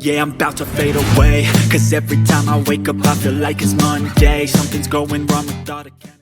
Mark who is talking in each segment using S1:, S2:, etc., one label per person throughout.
S1: yeah, I'm about to fade away. Cause every time I wake up I feel like it's Monday. Something's going wrong with all the chemicals.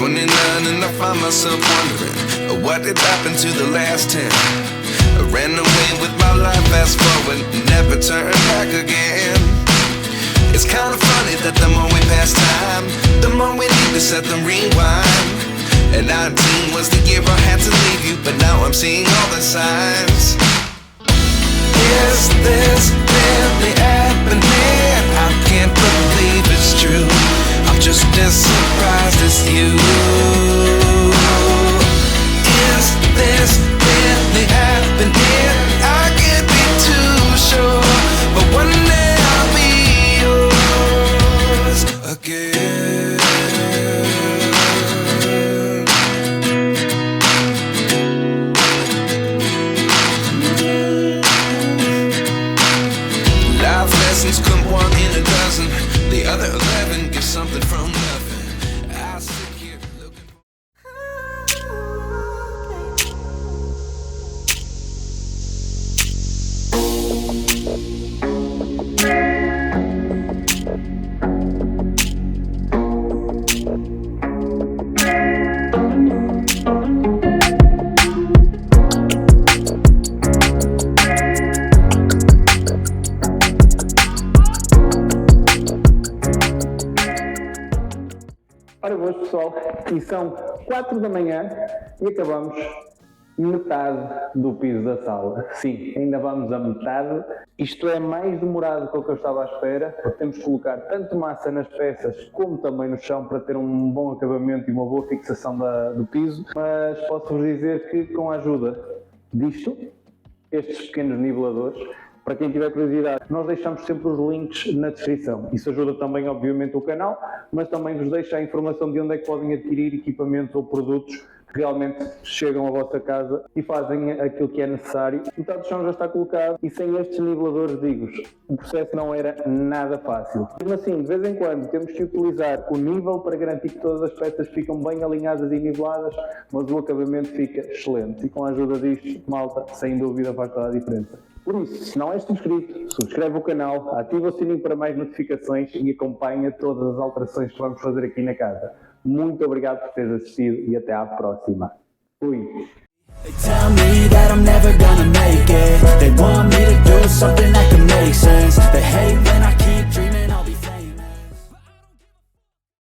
S2: 29 and I find myself wondering, what did happen to the last 10? I ran away with my life, fast forward, never turn back again. It's kind of funny that the more we pass time, the more we need to set the rewind. And 19 was the year I had to leave you, but now I'm seeing all the signs. Is this really happening? I can't believe it's true. I'm just as surprised as you. Is this really happening? I can't be too sure, but one day I'll be yours again. Life lessons come one in a dozen. The other 11 get something from nothing. I sit here looking.
S3: Ora boas pessoal, e são 4 da manhã e acabamos metade do piso da sala. Sim, ainda vamos a metade. Isto é mais demorado do que eu estava à espera, porque temos que colocar tanto massa nas peças como também no chão para ter um bom acabamento e uma boa fixação do piso. Mas posso-vos dizer que com a ajuda disto, estes pequenos niveladores, para quem tiver curiosidade, nós deixamos sempre os links na descrição. Isso ajuda também, obviamente, o canal, mas também vos deixa a informação de onde é que podem adquirir equipamentos ou produtos que realmente chegam à vossa casa e fazem aquilo que é necessário. Metade do chão já está colocado e sem estes niveladores, digo-vos, o processo não era nada fácil. Mesmo assim, de vez em quando temos que utilizar o nível para garantir que todas as peças ficam bem alinhadas e niveladas, mas o acabamento fica excelente. E com a ajuda disto, malta, sem dúvida faz toda a diferença. Por isso, se não és inscrito, subscreve o canal, ativa o sininho para mais notificações e acompanha todas as alterações que vamos fazer aqui na casa. Muito obrigado por teres assistido e até à próxima. Fui!
S1: They tell me that I'm never gonna make it,